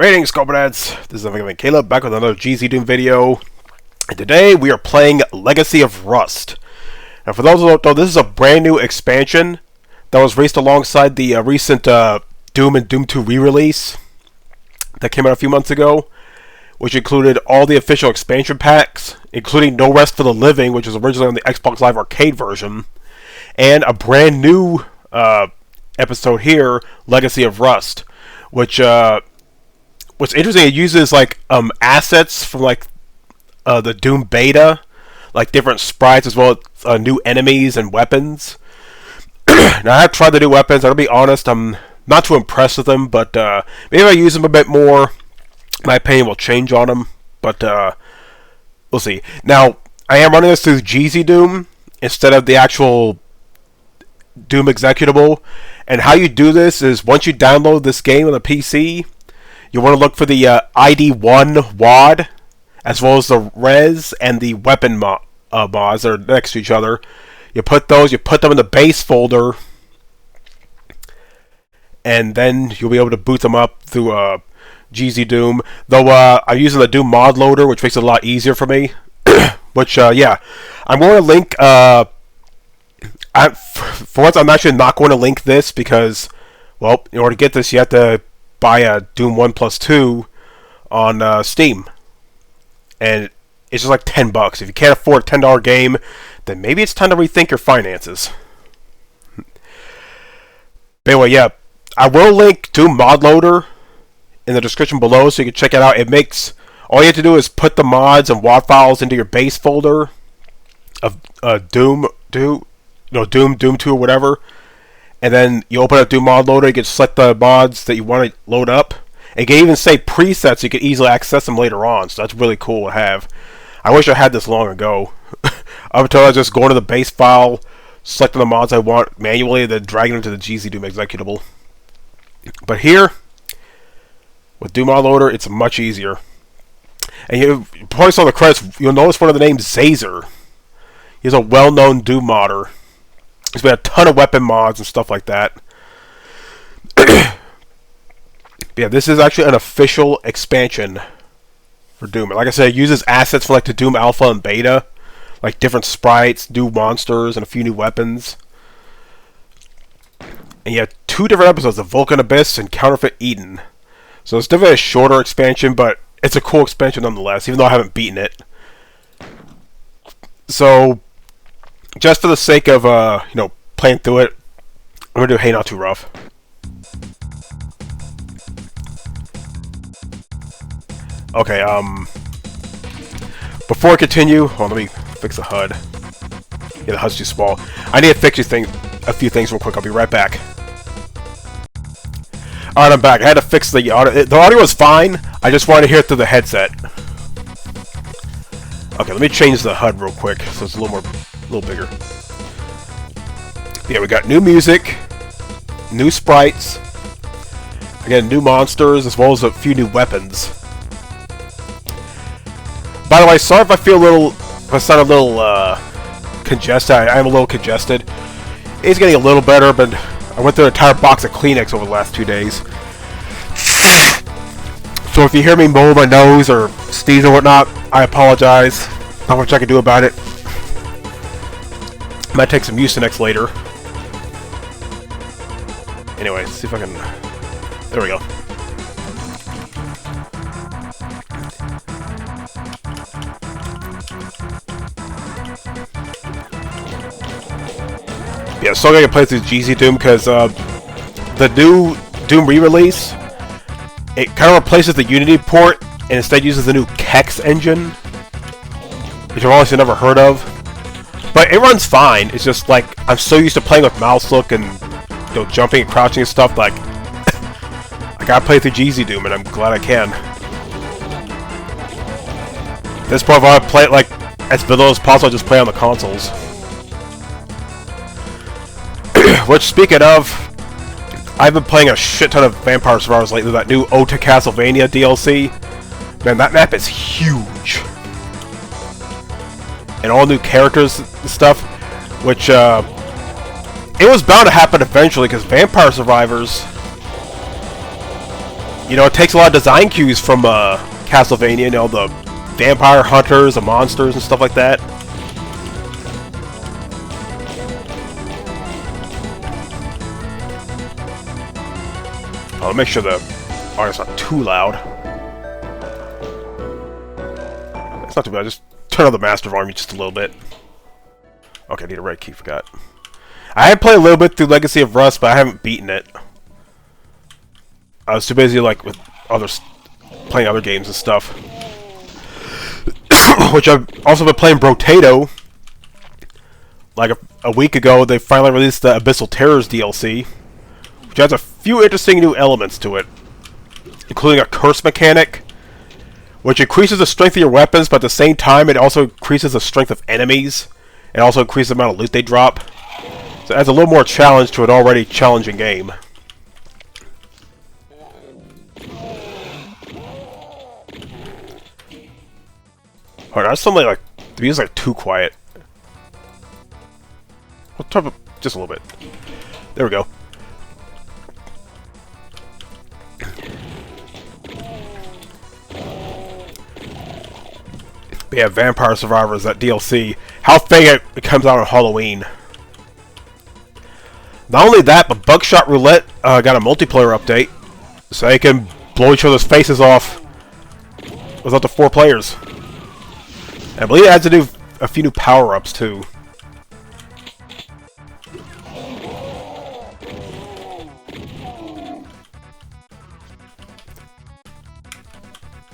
Greetings, comrades! This is Caleb, back with another GZ Doom video. And today we are playing Legacy of Rust. Now for those who don't know, this is a brand new expansion that was released alongside the recent Doom and Doom 2 re-release that came out a few months ago, which included all the official expansion packs, including No Rest for the Living, which was originally on the Xbox Live Arcade version, and a brand new episode here, Legacy of Rust, which what's interesting, it uses like assets from like the Doom beta, like different sprites as well as new enemies and weapons. Now I have tried the new weapons. I'll be honest, I'm not too impressed with them, but maybe if I use them a bit more, my opinion will change on them. But we'll see. Now I am running this through GZ Doom instead of the actual Doom executable. And how you do this is once you download this game on the PC, you want to look for the ID1 WAD, as well as the res and the weapon mods that are next to each other. You put them in the base folder, and then you'll be able to boot them up through GZ Doom. Though I'm using the Doom mod loader, which makes it a lot easier for me. Which, yeah, I'm going to link. For once, I'm actually not going to link this because, well, in order to get this, you have to buy a Doom 1 plus 2 on Steam. And it's just like $10. If you can't afford a $10 game, then maybe it's time to rethink your finances. But anyway, yeah, I will link Doom Mod Loader in the description below so you can check it out. It makes, all you have to do is put the mods and WAD files into your base folder of Doom 2 or whatever. And then you open up Doom Mod Loader, you can select the mods that you want to load up. It can even say presets, so you can easily access them later on, so that's really cool to have. I wish I had this long ago. Up until I was just going to the base file, selecting the mods I want manually, and then dragging them to the GZ Doom executable. But here, with Doom Mod Loader, it's much easier. And you probably saw the credits, you'll notice one of the names, Zazer. He's a well-known Doom modder. There's been a ton of weapon mods and stuff like that. Yeah, this is actually an official expansion for Doom. Like I said, it uses assets from like the Doom Alpha and Beta, like different sprites, new monsters, and a few new weapons. And you have 2 different episodes, the Vulcan Abyss and Counterfeit Eden. So it's definitely a shorter expansion, but it's a cool expansion nonetheless, even though I haven't beaten it. So just for the sake of, playing through it, I'm going to do Hey Not Too Rough. Okay, before I continue, hold on, let me fix the HUD. Yeah, the HUD's too small. I need to fix a few things real quick. I'll be right back. Alright, I'm back. I had to fix the audio. The audio was fine. I just wanted to hear it through the headset. Okay, let me change the HUD real quick so it's a little bigger. Yeah, we got new music, new sprites, again, new monsters, as well as a few new weapons. By the way, sorry if I sound a little congested. I am a little congested. It's getting a little better, but I went through an entire box of Kleenex over the last 2 days. So if you hear me blow my nose or sneeze or whatnot, I apologize. Not much I can do about it. Might take some Mucinex later. Anyway, let's see if I can... There we go. Yeah, so I'm going to play through GZ Doom because the new Doom re-release, it kind of replaces the Unity port and instead uses the new Kex engine, which I've honestly never heard of. But it runs fine. It's just like I'm so used to playing with mouse look and jumping and crouching and stuff. Like I gotta play through GZ Doom, and I'm glad I can. At this point, if I play it like as vanilla as possible, I just play on the consoles. Which, speaking of, I've been playing a shit ton of Vampire Survivors lately. That new Ode to Castlevania DLC, man, that map is huge. And all new characters and stuff, which, it was bound to happen eventually, because Vampire Survivors, You know, it takes a lot of design cues from Castlevania, you know, the vampire hunters, the monsters, and stuff like that. I'll make sure the audio's not too loud. It's not too bad, just turn on the Master Volume just a little bit. Okay, I need a red key, forgot. I have played a little bit through Legacy of Rust, but I haven't beaten it. I was too busy, like, with playing other games and stuff. Which I've also been playing Brotato. Like, a week ago, they finally released the Abyssal Terrors DLC, which has a few interesting new elements to it, including a curse mechanic, which increases the strength of your weapons, but at the same time, it also increases the strength of enemies, and also increases the amount of loot they drop. So it adds a little more challenge to an already challenging game. Alright, that's something like the music's like too quiet. We'll turn up just a little bit. There we go. But yeah, Vampire Survivors, that DLC. How fake it comes out on Halloween. Not only that, but Buckshot Roulette got a multiplayer update, so they can blow each other's faces off with up to 4 players. And I believe it adds a few new power-ups too.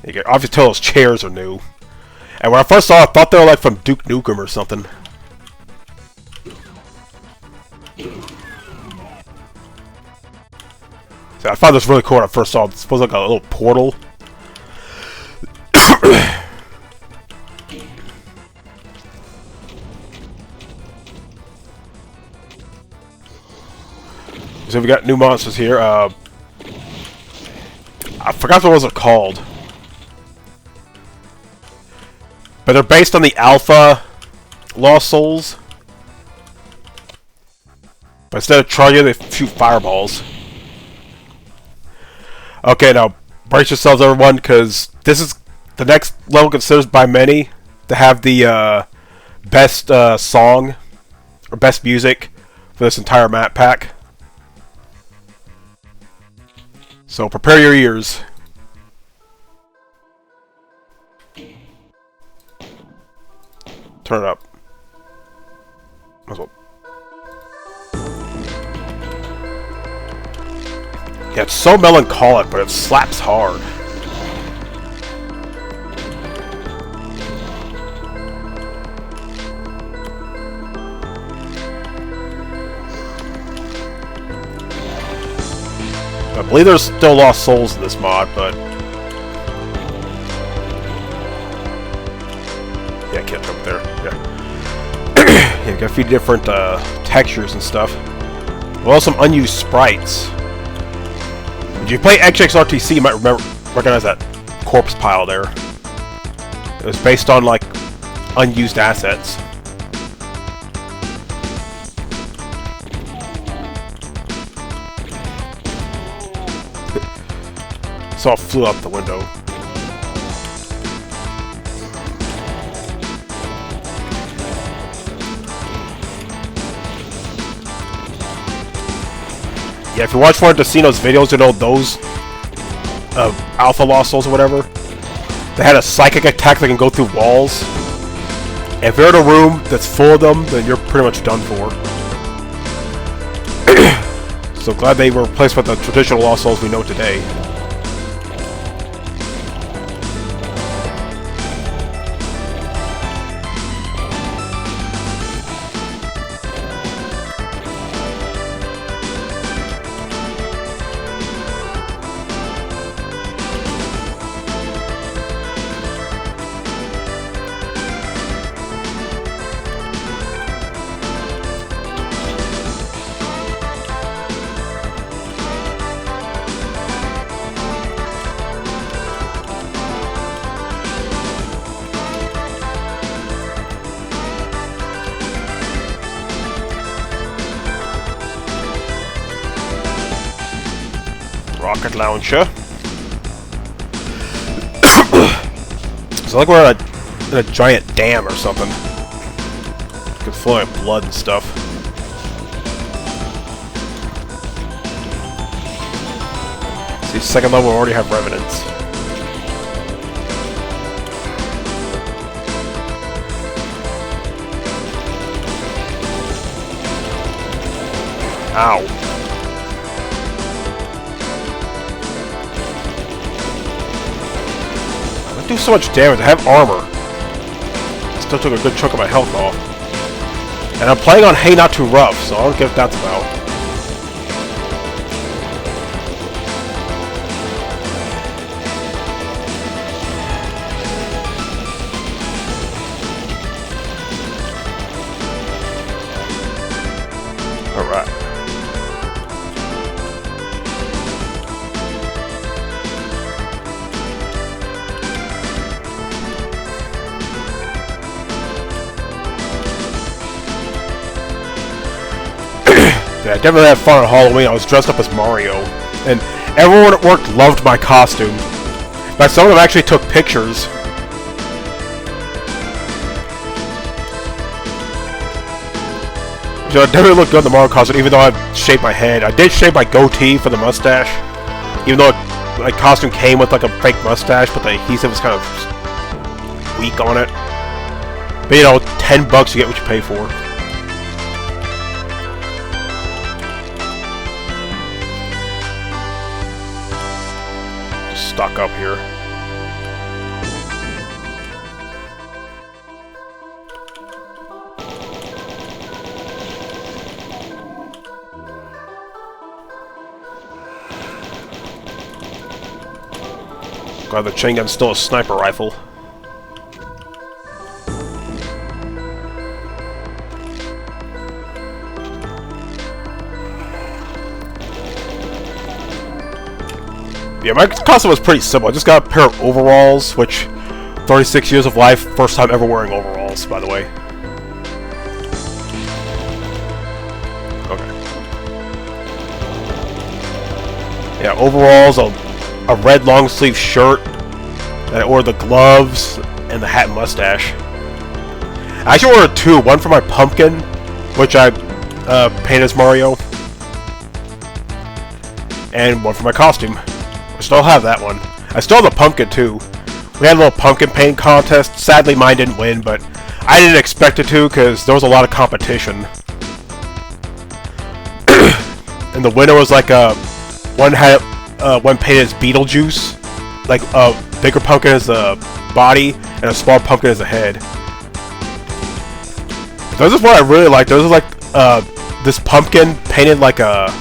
You can obviously tell those chairs are new. And when I first saw it, I thought they were like from Duke Nukem or something. So I found this really cool when I first saw it. It's supposed to look like a little portal. So we got new monsters here. I forgot what those are called. But they're based on the Alpha Lost Souls. But instead of charging, they shoot fireballs. Okay, now brace yourselves, everyone, because this is the next level considered by many to have the best song or best music for this entire map pack. So prepare your ears. Turn it up. Might as well. Yeah, it's so melancholic, but it slaps hard. I believe there's still Lost Souls in this mod, but yeah, I can't jump there. Yeah, yeah, got a few different textures and stuff. Well, some unused sprites. If you play XXRTC, you might recognize that corpse pile there. It was based on like unused assets. So it flew out the window. Yeah, if you watch one of Decino's videos, you know those Alpha Lost Souls or whatever. They had a psychic attack that can go through walls. And if you're in a room that's full of them, then you're pretty much done for. So glad they were replaced with the traditional Lost Souls we know today. Rocket launcher. like we're in a giant dam or something. It's flowing with blood and stuff. See, second level we already have revenants. Ow. I do so much damage. I have armor. Still took a good chunk of my health off. And I'm playing on Hey Not Too Rough, so I don't get what that's about. Alright. Yeah, I definitely had fun on Halloween. I was dressed up as Mario. And everyone at work loved my costume. In fact, some of them actually took pictures. So it definitely looked good in the Mario costume, even though I shaved my head. I did shave my goatee for the mustache. Even though my costume came with like a fake mustache, but the adhesive was kind of weak on it. But you know, $10 you get what you pay for. Stuck up here. Glad the chain gun's still a sniper rifle. Yeah, my costume was pretty simple. I just got a pair of overalls, which 36 years of life, first time ever wearing overalls, by the way. Okay. Yeah, overalls, a red long sleeve shirt, or the gloves, and the hat and mustache. I actually ordered two, one for my pumpkin, which I painted as Mario, and one for my costume. I still have that one. I still have the pumpkin too. We had a little pumpkin paint contest. Sadly mine didn't win, but I didn't expect it to because there was a lot of competition. And the winner was like one painted as Beetlejuice, like a bigger pumpkin as the body and a small pumpkin as the head. This is what I really like. Those are like this pumpkin painted like a.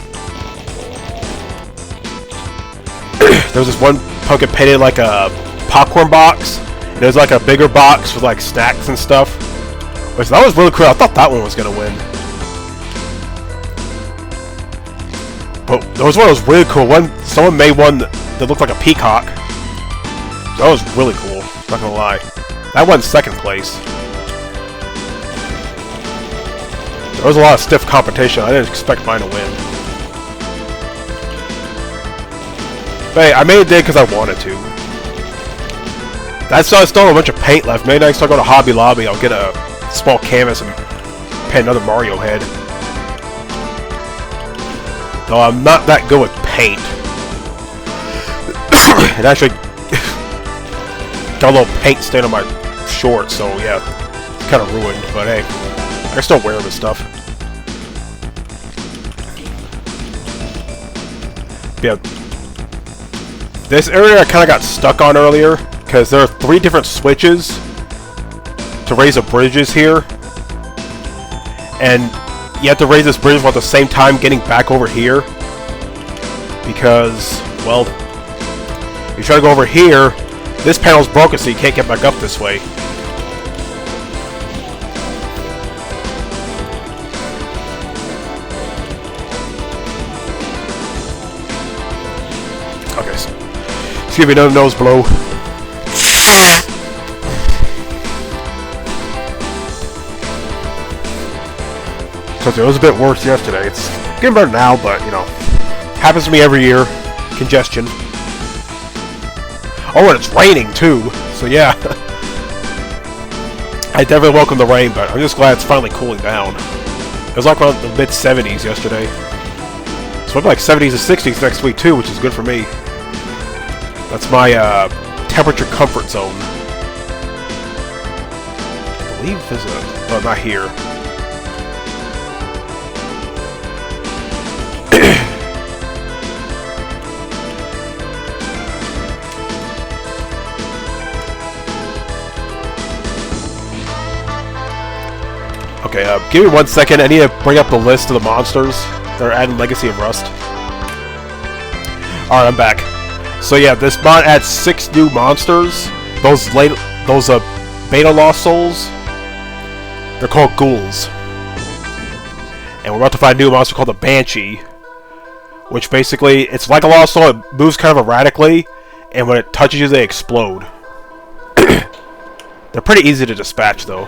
There was this one pumpkin painted like a popcorn box. And there was like a bigger box with like snacks and stuff. Which that was really cool. I thought that one was gonna win. But there was one that was really cool. Someone made one that looked like a peacock. That was really cool. Not gonna lie. That won second place. There was a lot of stiff competition. I didn't expect mine to win. But hey, I made it because I wanted to. That's I still have a bunch of paint left. Maybe next time I go to Hobby Lobby, I'll get a small canvas and paint another Mario head. Though I'm not that good with paint. It actually got a little paint stain on my shorts, so yeah, it's kind of ruined. But hey, I can still wear this stuff. Yeah. This area I kind of got stuck on earlier, because there are 3 different switches to raise the bridges here. And you have to raise this bridge while at the same time getting back over here. Because, well, you try to go over here, this panel's broken so you can't get back up this way. Okay, so let's give you another nose blow. Because it was a bit worse yesterday. It's getting better now, but, you know, happens to me every year. Congestion. Oh, and it's raining, too. So, yeah. I definitely welcome the rain, but I'm just glad it's finally cooling down. It was like around the mid-70s yesterday. It's so like 70s and 60s next week too, which is good for me. That's my temperature comfort zone. I believe there's a... oh, not here. Okay, give me 1 second. I need to bring up the list of the monsters that are adding Legacy of Rust. Alright, I'm back. So yeah, this mod adds 6 new monsters. Those beta lost souls, they're called ghouls. And we're about to find a new monster called the Banshee, which basically, it's like a lost soul, it moves kind of erratically, and when it touches you, they explode. They're pretty easy to dispatch, though.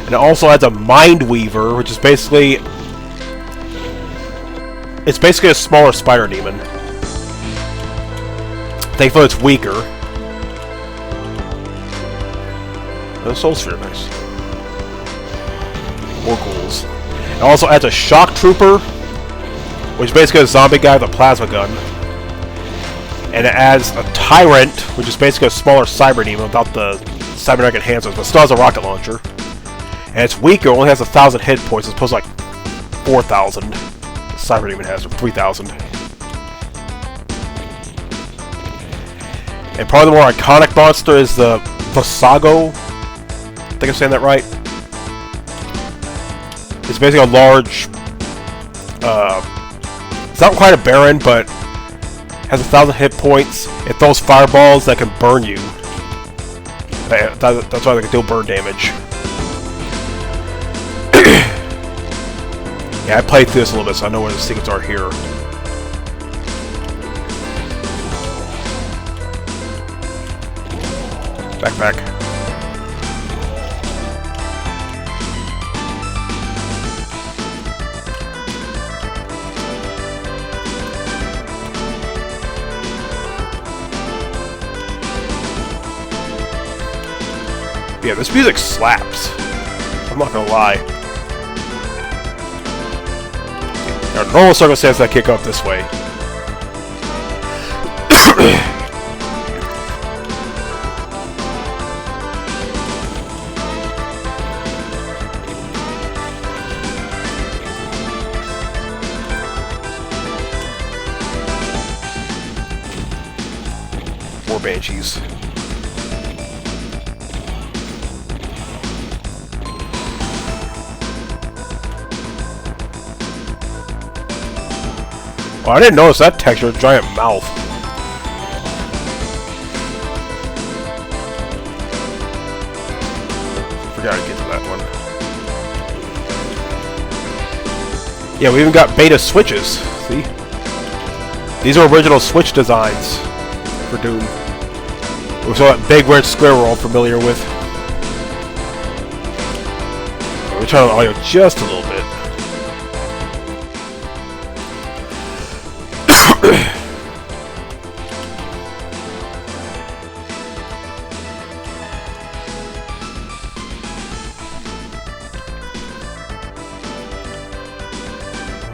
And it also adds a Mind Weaver, which is basically... it's basically a smaller spider demon. Thankfully it's weaker. And the Soul Sphere, nice. More ghouls. It also adds a Shock Trooper, which is basically a zombie guy with a plasma gun. And it adds a Tyrant, which is basically a smaller cyber demon without the cybernetic enhancements, but still has a rocket launcher. And it's weaker, only has 1,000 hit points as opposed to like 4,000. The cyber demon has 3,000. And probably the more iconic monster is the Vasago. I think I'm saying that right. It's basically a large... it's not quite a Baron, but has 1,000 hit points. It throws fireballs that can burn you. That's why they can deal burn damage. Yeah, I played through this a little bit, so I know where the secrets are here. Backpack. Yeah, this music slaps. I'm not gonna lie. Under normal circumstances, I kick up this way. More Banshees. Oh, I didn't notice that texture, giant mouth. Forgot to get to that one. Yeah, we even got beta switches. See? These are original Switch designs for Doom. We saw that big red square we're all familiar with. Let me turn on the audio just a little bit.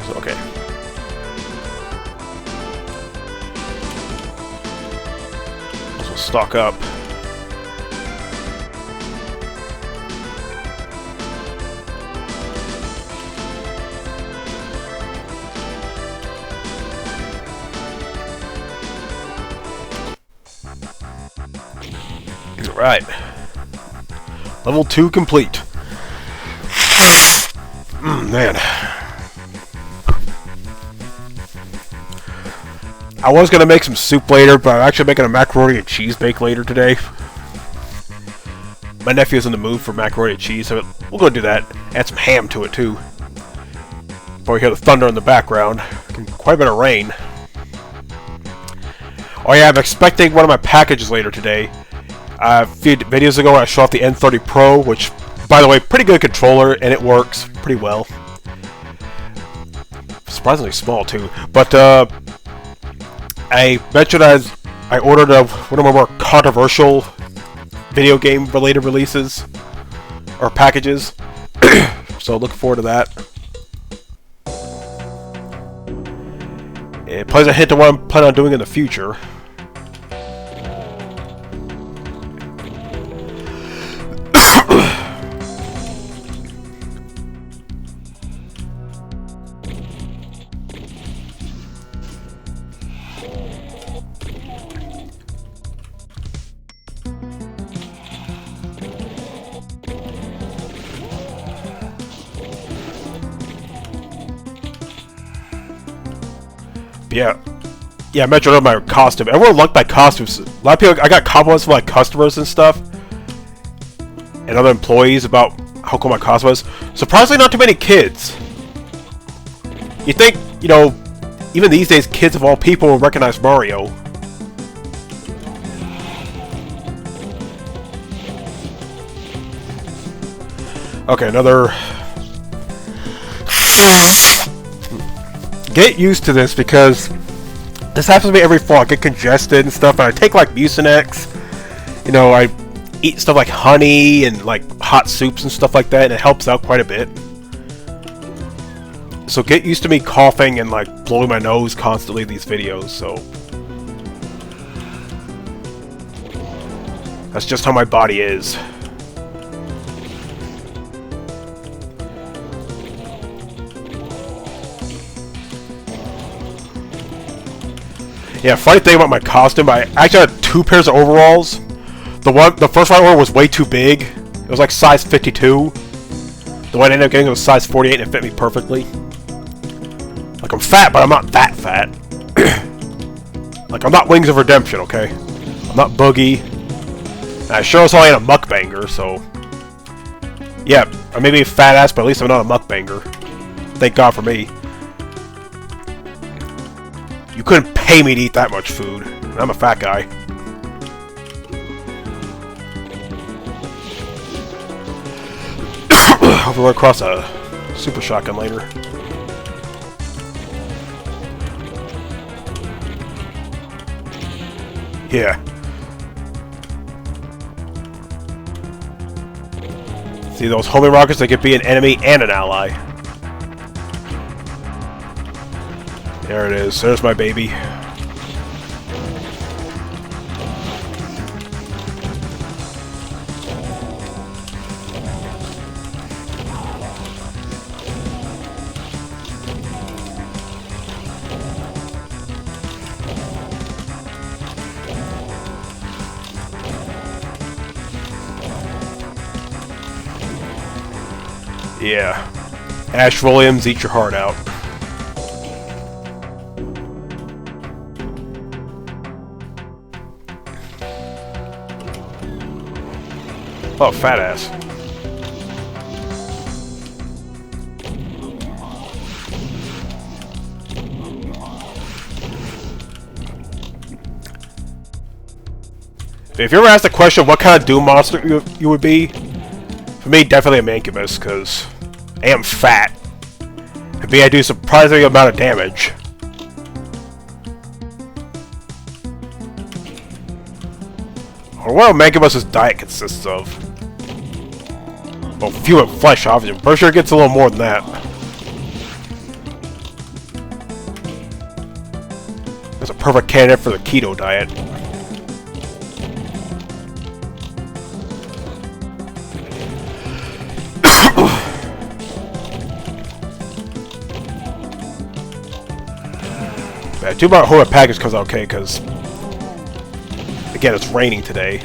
Okay. So stock up. Right. Level 2 complete. Man. I was going to make some soup later, but I'm actually making a macaroni and cheese bake later today. My nephew's in the mood for macaroni and cheese, so we'll go do that. Add some ham to it, too. Probably hear the thunder in the background. Quite a bit of rain. Oh yeah, I'm expecting one of my packages later today. A few videos ago I showed off the N30 Pro, which By the way, pretty good controller, and it works pretty well. Surprisingly small too. But I mentioned as I ordered one of my more controversial video game related releases or packages. So looking forward to that. It plays a hint to what I'm planning on doing in the future. Yeah, I mentioned my costume. Everyone liked my costumes. A lot of people, I got compliments from like customers and stuff, and other employees about how cool my costume was. Surprisingly, not too many kids. You think, you know, even these days, kids of all people will recognize Mario. Okay, another. Get used to this because this happens to me every fall. I get congested and stuff, and I take like Mucinex. You know, I eat stuff like honey and like hot soups and stuff like that, and it helps out quite a bit. So get used to me coughing and like blowing my nose constantly in these videos. So that's just how my body is. Yeah, funny thing about my costume, I actually had 2 pairs of overalls. The first one I wore was way too big. It was like size 52. The one I ended up getting was size 48 and it fit me perfectly. Like, I'm fat, but I'm not that fat. Like, I'm not Wings of Redemption, okay? I'm not Boogie. And I sure as hell ain't a mukbanger, so... Yeah, I may be a fat ass, but at least I'm not a mukbanger. Thank God for me. You couldn't pay me to eat that much food. I'm a fat guy. Hopefully we'll cross a super shotgun later. Yeah. See those homing rockets? They could be an enemy and an ally. There it is. There's my baby. Yeah. Ash Williams, eat your heart out. Oh, fat ass. If you ever asked the question what kind of Doom monster you would be, for me, definitely a Mancubus, because A, I'm fat, and B, I do a surprising amount of damage. Or what a Mancubus's diet consists of. Well, human flesh, obviously. I'm pretty sure it gets a little more than that. It's a perfect candidate for the keto diet. Yeah, too bad the package comes out okay, because again, it's raining today.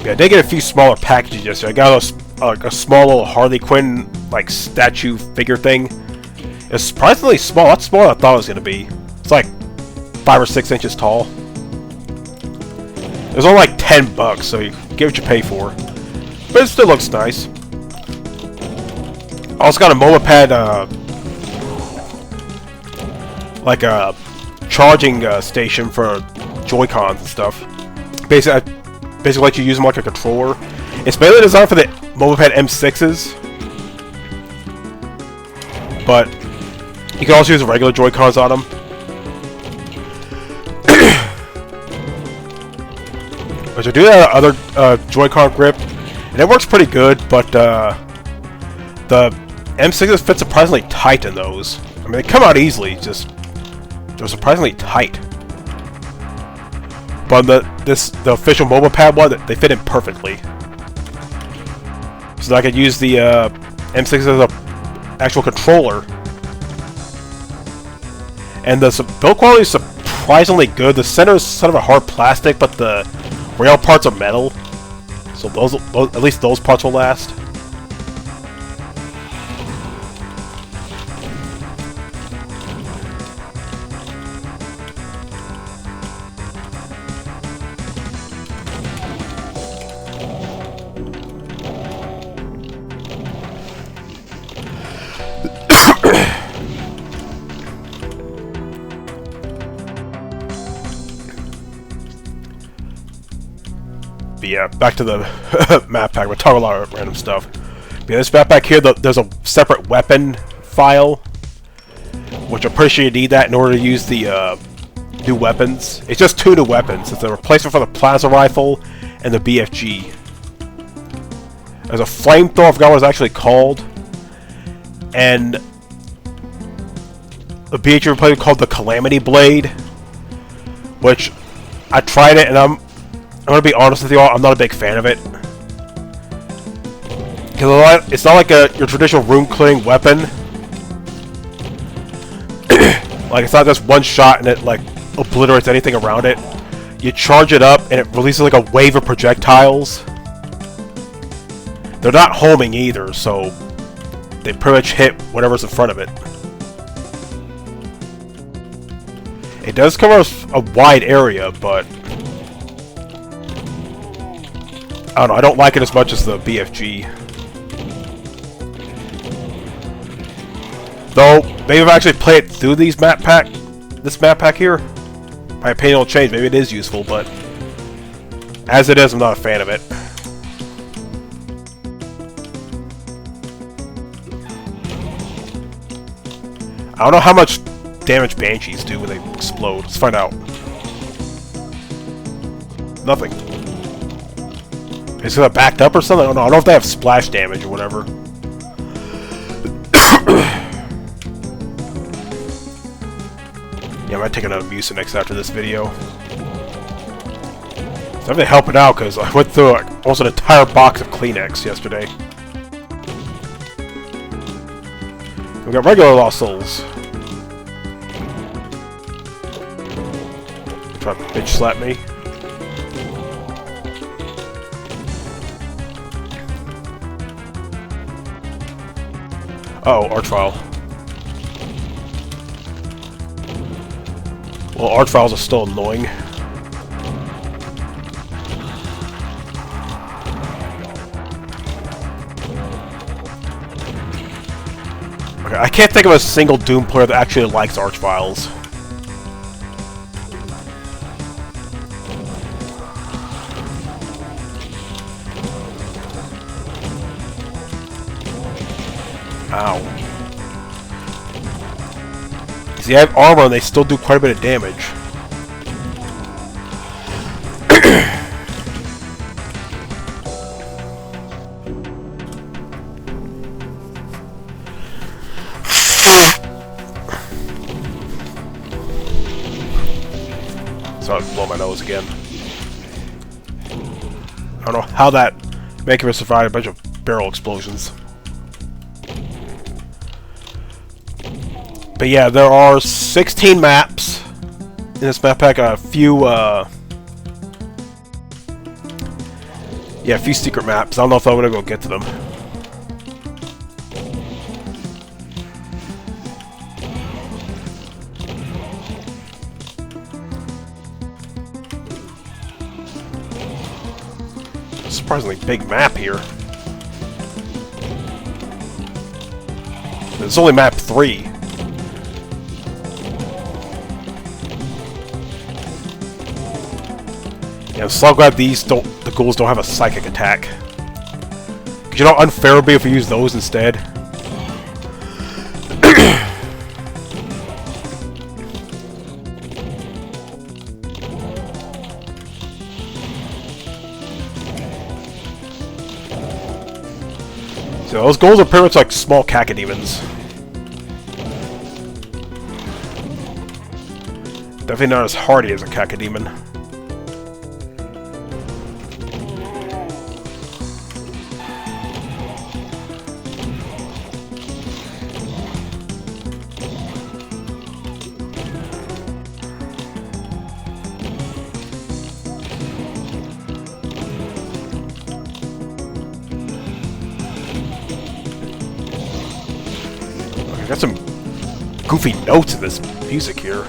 Yeah, I did get a few smaller packages yesterday. I got a small little Harley Quinn like statue figure thing. It's surprisingly small. That's smaller than I thought it was gonna be. It's like 5 or 6 inches tall. It was only like $10, so you get what you pay for. But it still looks nice. Also got a MomoPad, like a charging station for Joy-Cons and stuff. Basically let you use them like a controller. It's mainly designed for the MomoPad M6s, but you can also use regular Joy-Cons on them. Which I do have other Joy-Con grip, and it works pretty good, but the M6s fit surprisingly tight in those. I mean, they come out easily, just they're surprisingly tight. But the official MomoPad one, they fit in perfectly. So I could use the M6 as an actual controller. And the build quality is surprisingly good. The center is sort of a hard plastic, but the rail parts are metal. So those at least those parts will last. But yeah, back to the map pack. We're talking a lot of random stuff. But yeah, this map pack here, there's a separate weapon file, which I'm pretty sure you need that in order to use the new weapons. It's just 2 new weapons. It's a replacement for the plasma rifle and the BFG. There's a flamethrower, I forgot what it's actually called, and the BFG replacement called the Calamity Blade, which I tried it, and I'm gonna be honest with you all, I'm not a big fan of it. Because it's not like your traditional room clearing weapon. Like, it's not just one shot and it like obliterates anything around it. You charge it up and it releases like a wave of projectiles. They're not homing either, so they pretty much hit whatever's in front of it. It does cover a wide area, but I don't know, I don't like it as much as the BFG. Though, maybe if I actually play it through this map pack here, my opinion will change. Maybe it is useful, but as it is, I'm not a fan of it. I don't know how much damage Banshees do when they explode. Let's find out. Nothing. Is it backed up or something? I don't know if they have splash damage or whatever. Yeah, I might take another Mucinex after this video. So I'm gonna help it out because I went through like, almost an entire box of Kleenex yesterday. We got regular Lost Souls. Try to bitch slap me. Oh, Arch File. Well, Arch Files are still annoying. Okay, I can't think of a single Doom player that actually likes Arch Files. Ow. See, I have armor and they still do quite a bit of damage. Sorry, I blow my nose again. I don't know how that Maker survived a bunch of barrel explosions. But yeah, there are 16 maps in this map pack. A few, a few secret maps. I don't know if I'm gonna go get to them. surprisingly big map here. It's only map 3. Yeah, I'm so glad the ghouls don't have a psychic attack. Cause you know how unfair it would be if we use those instead? So those ghouls are pretty much like small cacodemons. Definitely not as hardy as a cacodemon. I got some goofy notes in this music here.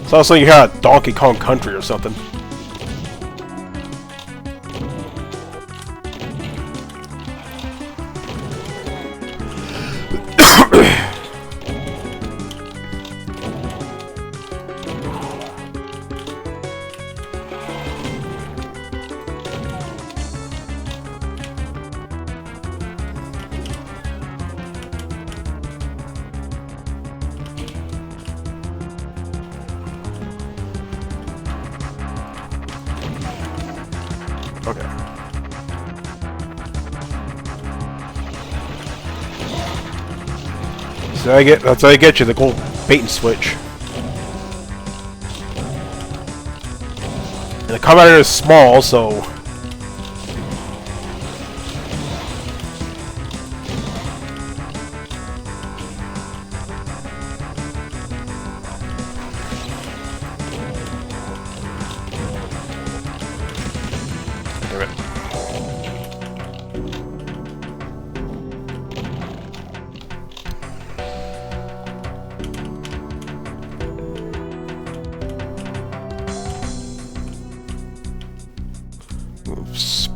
It's also you hear Donkey Kong Country or something. Okay. So that's how I get you, the gold bait and switch. And the combat area is small, so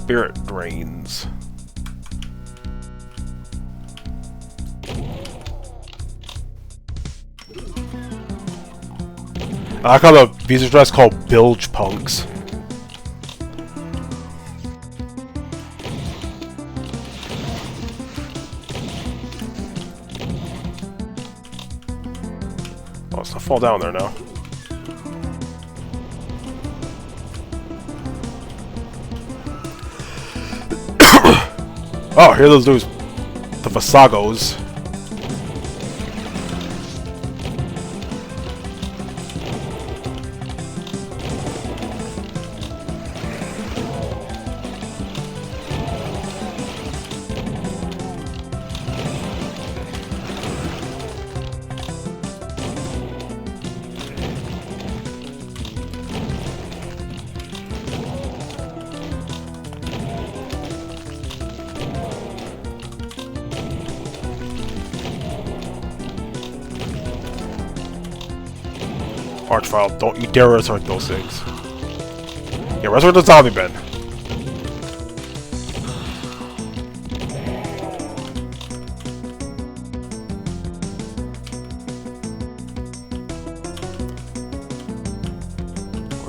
spirit drains. I like how the visa dress called bilge punks. Oh, it's gonna fall down there now. Oh, here those dudes, the Vasagos. Archvile, don't you dare resurrect those things. Yeah, resurrect the zombie Ben.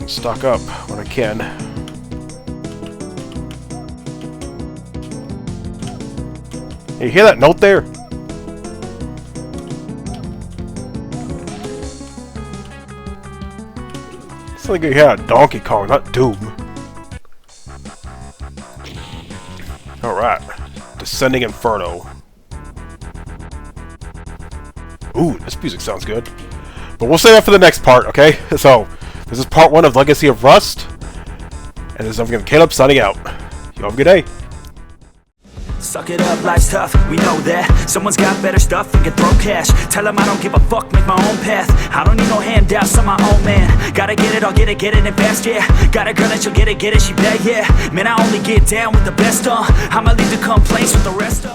I'll stock up when I can. Hey, you hear that note there? I think you had Donkey Kong, not Doom. Alright. Descending Inferno. Ooh, this music sounds good. But we'll save that for the next part, okay? So, this is part 1 of Legacy of Rust. And this is Caleb signing out. You have a good day. Suck it up, life's tough, we know that. Someone's got better stuff and can throw cash. Tell them I don't give a fuck, make my own path. I don't need no handouts, I'm my own man. Gotta get it, I'll get it and fast, yeah. Got a girl and she'll get it, she bad, yeah. Man, I only get down with the best, I'ma leave the complaints with the rest,